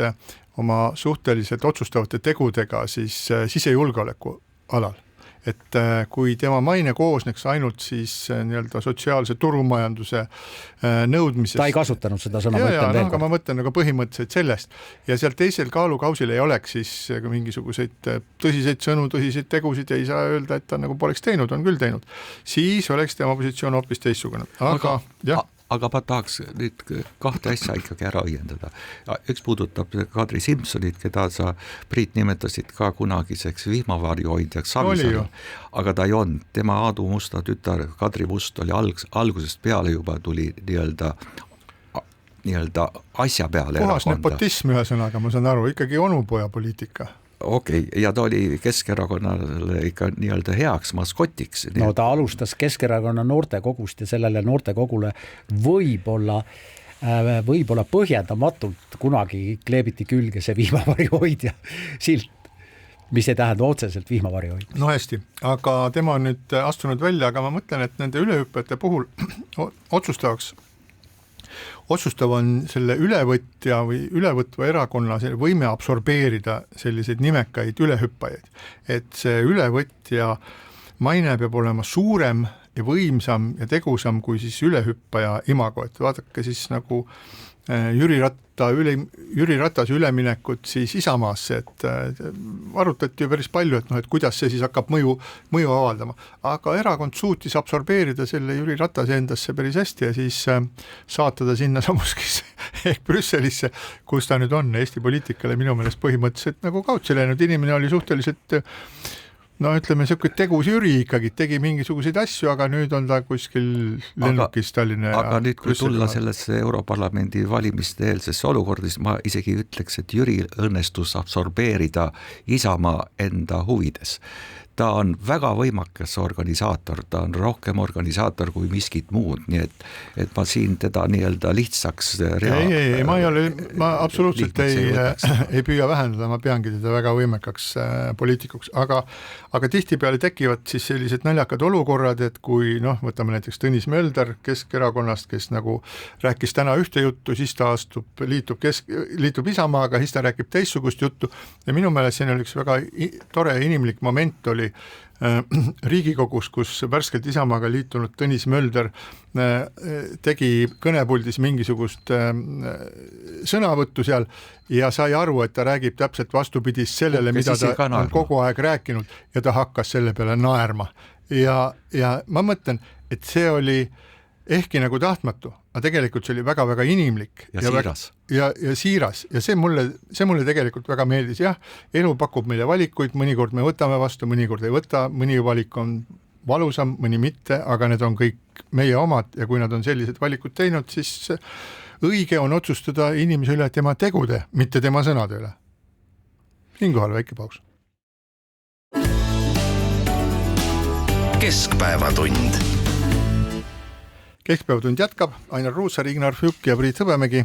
oma suhteliselt otsustavate tegudega siis sisejulgeoleku alal. Et kui tema maine koosneks ainult siis nii-öelda sotsiaalse turumajanduse nõudmisest. Ta ei kasutanud seda sõna, aga ma mõtlen nagu põhimõtteliselt sellest ja seal teisel kaalukausil ei oleks siis mingisuguseid tõsiseid sõnu, tõsiseid tegusid ja ei saa öelda, et ta nagu poleks teinud, on küll teinud. Siis oleks tema positsioon hoopis teistsugune. Aga ma tahaks nüüd kahte asja ikkagi ära õiendada. Üks puudutab Kadri Simsonit, keda sa, Priit, nimetasid ka kunagiseks vihmavarjuhoidjaks Savisaarel, aga ta ei olnud. Tema Aadu Musta tütar Kadri Must oli algusest peale juba tuli nii-öelda asja peale puhas nepotism ühesõnaga, ma saan aru, ikkagi onupoja poliitika. Okei, ja ta oli Keskerakonnale ikka nii-öelda heaks maskotiks. No ta alustas Keskerakonna noortekogust ja sellele noortekogule võib-olla põhjendamatult kunagi kleebiti külge see vihmavarjuhoidja silt, mis ei tähenda otseselt vihmavarjuhoidja. No hästi, aga tema on nüüd astunud välja, aga ma mõtlen, et nende ülehüppajate puhul otsustav on selle ülevõtja või ülevõtva erakonna võime absorbeerida selliseid nimekaid ülehüppajaid. Et see ülevõtja maine peab olema suurem ja võimsam ja tegusam kui siis ülehüppaja imago. Et vaadake siis nagu Jüri Ratase üleminekut siis Isamaasse, et arutati ju päris palju, et kuidas see siis hakkab mõju avaldama. Aga erakond suutis absorbeerida selle Jüri Ratase endasse päris hästi ja siis saata ta sinna samuskisse ehk Brüsselisse, kus ta nüüd on Eesti poliitikale minu meelest põhimõtteliselt nagu kautsi läinud. Inimene oli suhteliselt ütleme, selline tegus Jüri ikkagi tegi mingisuguseid asju, aga nüüd on ta kuskil lennukis Tallinna. Aga nüüd, kui tulla sellesse Europarlamendi valimiste eelsesse olukorda, siis ma isegi ütleks, et Jüri õnnestus absorbeerida Isamaa enda huvides. Ta on väga võimakas organisaator, ta on rohkem organisaator kui miskit muud, nii et ma siin teda nii-öelda lihtsaks ma absoluutselt ei püüa vähendada, ma peangi teda väga võimekaks poliitikuks, aga tihtipeale tekivad siis sellised naljakad olukorrad, et kui võtame näiteks Tõnis Mölder Keskerakonnast, kes nagu rääkis täna ühte juttu, siis ta liitub Isamaaga, siis ta räägib teistsugust juttu ja minu meelest siin oli üks väga tore inimlik moment oli Riigikogus, kus värskelt Isamaaga liitunud Tõnis Mölder tegi kõnepuldis mingisugust sõnavõttu seal ja sai aru, et ta räägib täpselt vastupidis sellele, mida ta on kogu aeg rääkinud ja ta hakkas selle peale naerma. Ja ma mõtlen, et see oli ehkki nagu tahtmatu, aga tegelikult see oli väga-väga inimlik ja siiras. Ja siiras ja see mulle tegelikult väga meeldis. Jah, elu pakub meile valikuid, mõnikord me võtame vastu, mõnikord ei võta, mõni valik on valusam, mõni mitte, aga need on kõik meie omad ja kui nad on sellised valikud teinud, siis õige on otsustada inimese üle tema tegude, mitte tema sõnade üle. Siinkohal väike paus. Keskpäevatund. Keskpäevatund jätkab, Ainar Ruussaar, Ignar Fjuk ja Priit Hõbemägi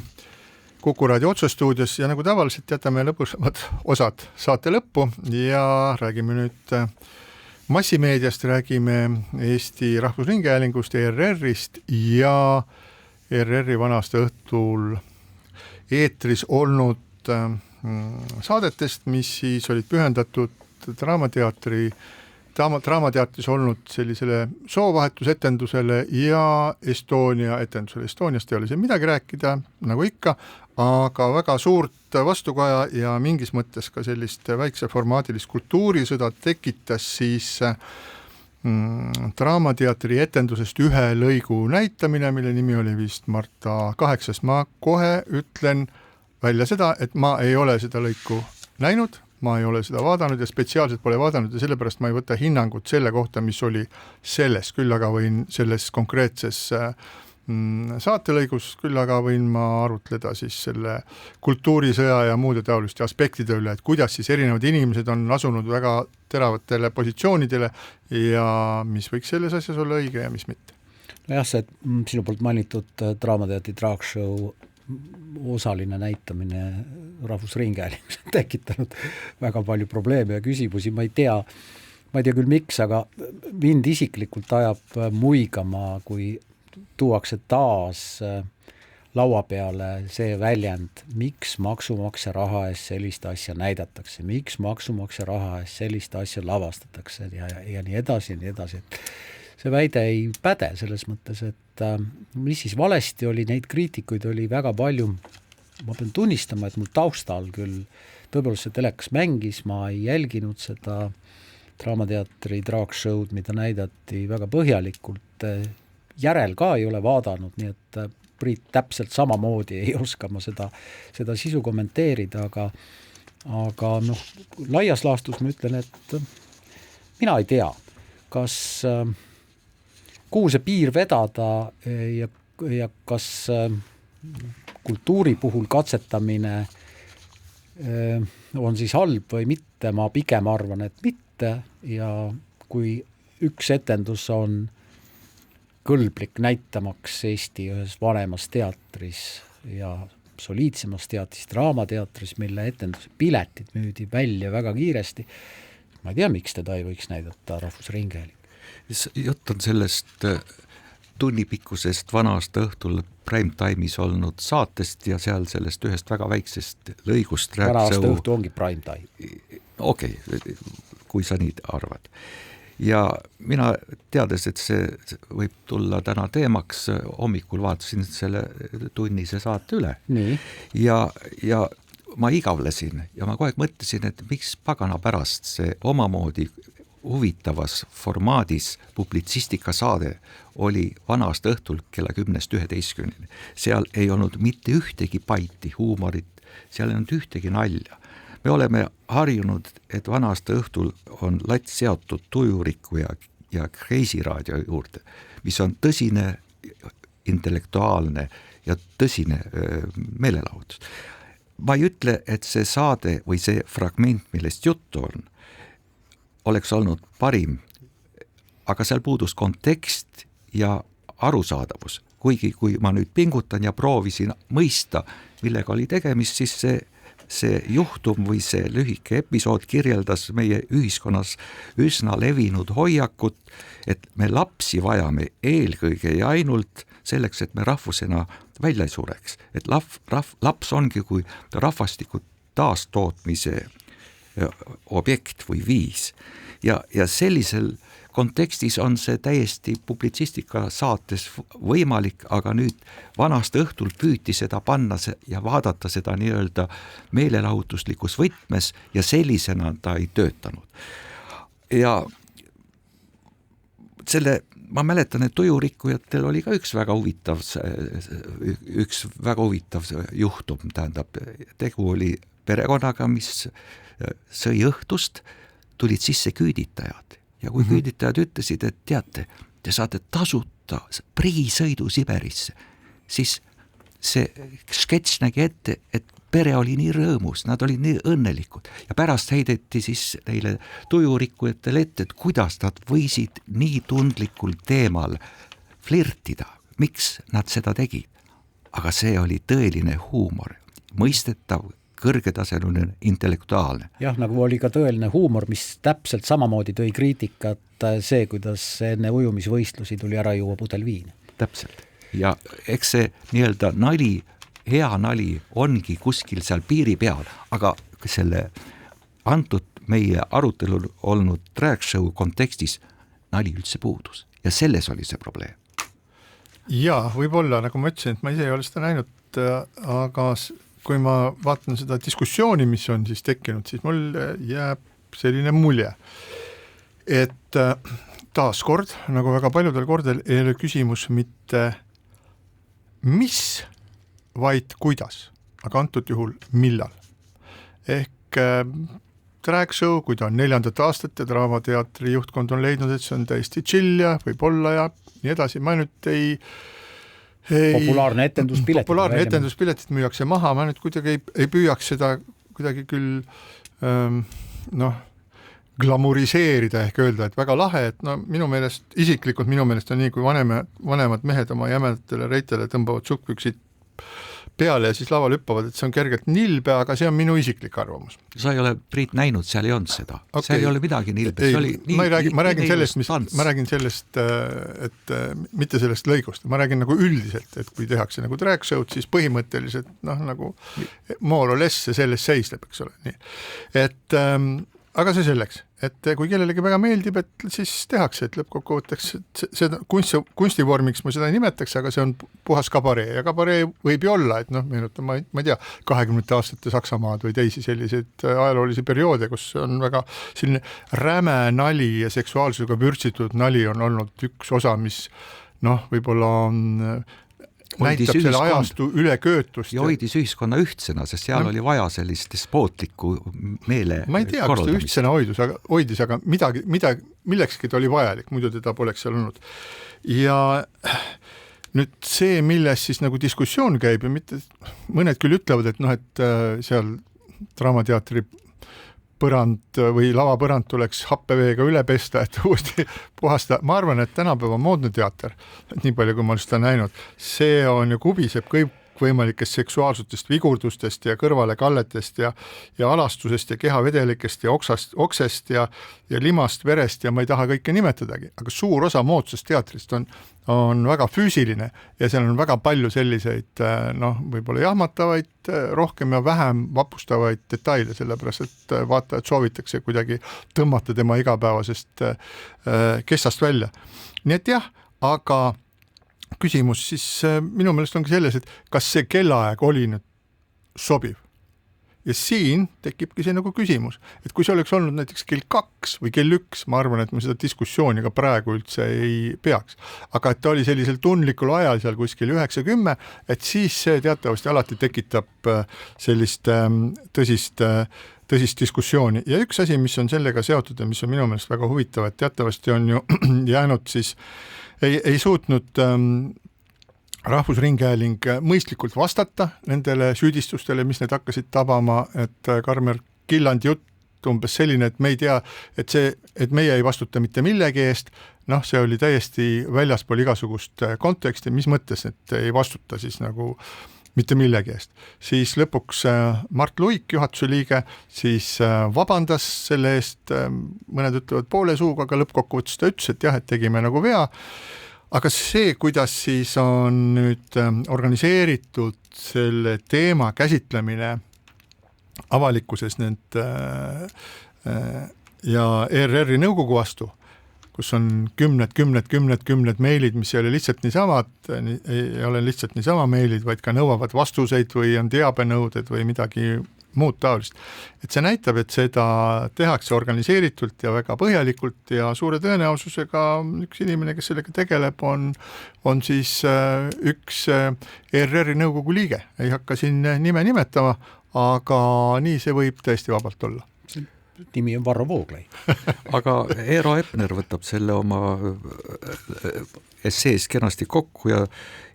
Kuku raadio otsestuudios ja nagu tavaliselt jätame lõpusamad osad saate lõppu ja räägime nüüd massimeediast, räägime Eesti Rahvusringhäälingust, ERR-ist ja ERR-i vanast õhtul eetris olnud saadetest, mis siis olid pühendatud Draamateatris olnud sellisele soovahetusetendusele ja Estonia etendusele. Estoniast ei ole siin midagi rääkida, nagu ikka, aga väga suurt vastukaja ja mingis mõttes ka sellist väikse formaadilist kultuurisõda tekitas siis Draamateatri etendusest ühe lõigu näitamine, mille nimi oli vist Marta 8. Ma kohe ütlen välja seda, et ma ei ole seda lõiku näinud, ma ei ole seda vaadanud ja spetsiaalselt pole vaadanud ja sellepärast ma ei võta hinnangut selle kohta, mis oli selles, küll aga võin selles konkreetses saatelõigus, küll aga võin ma arutleda siis selle kultuurisõja ja muude taoliste aspektide üle, et kuidas siis erinevad inimesed on asunud väga teravatele positsioonidele ja mis võiks selles asjas olla õige ja mis mitte. Jah, see sinu poolt mainitud Draamateatri draagshow osaline näitamine Rahvusringhäälingus on tekitanud väga palju probleeme ja küsimusi, ma ei tea, ma ei tea küll miks, aga mind isiklikult ajab muigama, kui tuuakse taas laua peale see väljend, miks maksumaksja raha eest sellist asja näidatakse, miks maksumaksja raha eest sellist asja lavastatakse ja nii edasi ja nii edasi. See väide ei päde selles mõttes, et mis siis valesti oli, neid kriitikuid oli väga palju. Ma pean tunnistama, et mul taustal küll tõepoolest see telekas mängis, ma ei jälginud seda Draamateatri Draakshow'd, mida näidati väga põhjalikult, järel ka ei ole vaadanud, nii et Priit täpselt samamoodi ei oska ma seda sisu kommenteerida, aga noh, laias laastus ma ütlen, et mina ei tea, kas kuhu see piir vedada ja kas kultuuri puhul katsetamine on siis halb või mitte, ma pigem arvan, et mitte ja kui üks etendus on kõlblik näitamaks Eesti ühes vanemas teatris ja soliidsemas teatris, Draamateatris, mille etenduse piletid müüdi välja väga kiiresti. Ma ei tea, miks teda ei võiks näidata Rahvusringhääling. Jutt on sellest tunnipikkusest vanast õhtul prime time'is olnud saatest ja seal sellest ühest väga väiksest lõigust vanast õhtu ongi prime time. Okei, kui sa nii arvad. Ja mina teades, et see võib tulla täna teemaks, hommikul vaatasin selle tunnise saate üle. Nii. Ja ma igavlesin ja ma kogu aeg mõtlesin, et miks pagana pärast see omamoodi huvitavas formaadis publitsistika saade oli vanast õhtul kella 10-11. Seal ei olnud mitte ühtegi paiti, huumorit, seal ei olnud ühtegi nalja. Me oleme harjunud, et vanast õhtul on lats seotud Tujuriku ja Kreisi raadio juurde, mis on tõsine, intellektuaalne ja tõsine meelelahutus. Ma ei ütle, et see saade või see fragment, millest juttu on, oleks olnud parim, aga seal puudus kontekst ja arusaadavus. Kuigi kui ma nüüd pingutan ja proovisin mõista, millega oli tegemist, siis see juhtum või see lühike episood kirjeldas meie ühiskonnas üsna levinud hoiakut, et me lapsi vajame eelkõige ja ainult selleks, et me rahvusena välja ei sureks. Et laps ongi kui rahvastiku taastootmise objekt või viis. Ja sellisel kontekstis on see täiesti publitsistika saates võimalik, aga nüüd vanast õhtul püüti seda panna ja vaadata seda nii-öelda meelelahutuslikus võtmes ja sellisena ta ei töötanud. Ja ma mäletan, et Tujurikkujatel oli ka üks väga huvitav juhtum, tähendab, tegu oli perekonnaga, mis sõi õhtust, tulid sisse küüditajad. Ja kui küüditajad ütlesid, et teate, te saate tasuta priisõidu Siberisse, siis see sketš nägi ette, et pere oli nii rõõmus, nad olid nii õnnelikud ja pärast heideti siis neile Tujurikkujatele ette, et kuidas nad võisid nii tundlikul teemal flirtida, miks nad seda tegid. Aga see oli tõeline huumor, mõistetav, kõrgetasemeline, intellektuaalne. Jah, nagu oli ka tõeline huumor, mis täpselt samamoodi tõi kriitikat see, kuidas enne ujumisvõistlusi tuli ära juua pudel viina. Täpselt. Ja eks see nii-öelda nali, hea nali ongi kuskil seal piiri peal, aga selle antud meie arutelul olnud Dragshow kontekstis nali üldse puudus ja selles oli see probleem. Ja, võib-olla, nagu ma ütlesin, et ma ise ei ole seda näinud, aga kui ma vaatan seda diskussiooni, mis on siis tekkinud, siis mul jääb selline mulje, et taaskord, nagu väga paljudel kordel, ei ole küsimus mitte mis, vaid kuidas, aga antud juhul millal. Ehk Dragshow, kui ta on 4. aastat ja Draamateatri juhtkond on leidnud, et see on täiesti chill ja võib-olla ja nii edasi, ma nüüd populaarne etenduspiletit müüakse maha, ma nüüd kuidagi ei püüaks seda kuidagi küll glamuriseerida ehk öelda, et väga lahe, et minu meelest on nii, kui vanemad mehed oma jämedatele reitele tõmbavad sukkpüksid peale ja siis laval hüppavad, et see on kergelt nilbe, aga see on minu isiklik arvamus. Sa ei ole, Priit, näinud, seal ei olnud seda. Okay. Seal ei ole midagi nilbe. Ma räägin sellest, et mitte sellest lõigust, ma räägin nagu üldiselt, et kui tehakse nagu drag show'd, siis põhimõtteliselt nagu more or less see sellest seisleb, eks ole. Nii. Et aga see selleks, et kui kellelegi väga meeldib, et siis tehakse, et lõppkokkuvõtteks seda kunstivormiks ma seda ei nimetaks, aga see on puhas kabaree ja kabaree võib ju olla, et meenutan, ma ei tea, 20 aastate Saksamaad või teisi selliseid ajaloolisi perioode, kus on väga selline räme nali ja seksuaalsusega vürtsitud nali on olnud üks osa, mis võib-olla on näitab selle ajastu üleköötust. Ja hoidis ühiskonna ühtsena, sest seal oli vaja sellist despootlikku meele korraldamist. Ma ei tea, kas ta ühtsena hoidis, aga millekski ta oli vajalik, muidu teda poleks seal olnud. Ja nüüd see, milles siis nagu diskussioon käib ja mitte, mõned küll ütlevad, et seal Draamateatri põrand või lavapõrand tuleks happeveega üle pesta, et uuesti puhasta. Ma arvan, et tänapäeva moodne teater, nii palju kui ma olen seda näinud, see on ju kubiseb kõikvõimalikest seksuaalsutest vigurdustest ja kõrvalekalletest ja alastusest ja kehavedelikest ja oksest ja limast, verest ja ma ei taha kõike nimetadagi, aga suur osa moodsast teatrist on väga füüsiline ja seal on väga palju selliseid võib-olla jahmatavaid, rohkem ja vähem vapustavaid detaile, sellepärast et vaatajad soovitakse kuidagi tõmmata tema igapäevasest kestast välja. Nii et jah, aga küsimus siis minu meelest ongi selles, et kas see kellaaeg oli nüüd sobiv. Ja siin tekibki see nagu küsimus, et kui see oleks olnud näiteks kell 2 või kell 1, ma arvan, et me seda diskussiooni ka praegu üldse ei peaks. Aga et ta oli sellisel tundlikul ajal seal kuskil 9-10, et siis see teatavasti alati tekitab sellist tõsist diskussiooni. Ja üks asi, mis on sellega seotud ja mis on minu meelest väga huvitav, et teatavasti on ju jäänud siis, ei suutnud Rahvusringhääling mõistlikult vastata nendele süüdistustele, mis need hakkasid tabama, et Karmer Killandi jutt umbes selline, et me ei tea, et meie ei vastuta mitte millegi eest, see oli täiesti väljaspool igasugust konteksti, mis mõttes, et ei vastuta siis nagu mitte millegi eest. Siis lõpuks Mart Luik, juhatuse liige, siis vabandas selle eest, mõned ütlevad poole suuga, aga lõppkokkuvõttes ta ütles, et jah, et tegime nagu vea. Aga see, kuidas siis on nüüd organiseeritud selle teema käsitlemine avalikkuses ja ERR-i nõukogu vastu, kus on kümned meilid, mis ei ole lihtsalt niisama meilid, vaid ka nõuavad vastuseid või on teabenõuded või midagi muud taolist. Et see näitab, et seda tehakse organiseeritult ja väga põhjalikult ja suure tõenäosusega üks inimene, kes sellega tegeleb, on siis üks ERR-i nõukogu liige. Ei hakka siin nime nimetama, aga nii see võib tõesti vabalt olla. Nimi on Varro Vooglai. Aga Eero Epner võtab selle oma essees kenasti kokku ja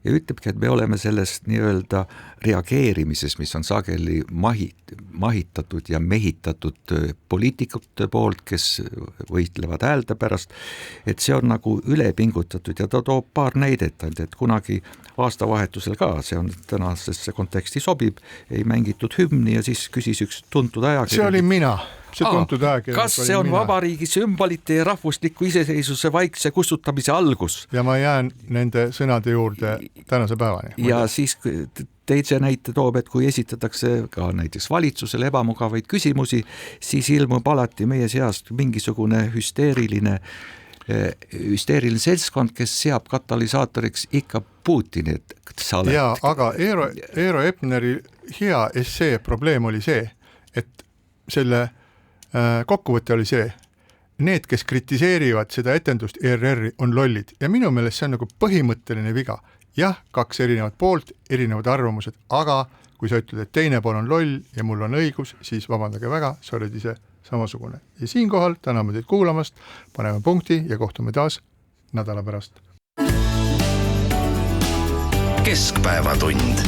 ütlebki, et me oleme sellest nii-öelda reageerimises, mis on sageli mahitatud ja mehitatud poliitikute poolt, kes võitlevad häälde pärast, et see on nagu ülepingutatud ja ta toob paar näidet, et kunagi aastavahetusel ka, see on tänasesse konteksti sobib, ei mängitud hümni ja siis küsis üks tuntud ajakirjanik. See oli mina. Kas see on vabariigi sümbolite ja rahvusliku iseseisvuse vaikse kustutamise algus? Ja ma jään nende sõnade juurde tänase päevani. Ja siis teise näite toob, et kui esitatakse ka näiteks valitsusele ebamugavaid küsimusi, siis ilmub alati meie seast mingisugune hüsteeriline seltskond, kes seab katalüsaatoriks ikka Putini, et sa oled. Jaa, aga Eero Epneri hea essee probleem oli see, et selle kokkuvõte oli see, need, kes kritiseerivad seda etendust ERR-i on lollid ja minu meelest see on nagu põhimõtteline viga. Jah, 2 erinevat poolt, erinevad arvamused, aga kui sa ütled, et teine pool on loll ja mul on õigus, siis vabandage väga, sa oled ise samasugune. Ja siinkohal täname teid kuulamast, paneme punkti ja kohtume taas nädala pärast. Keskpäevatund.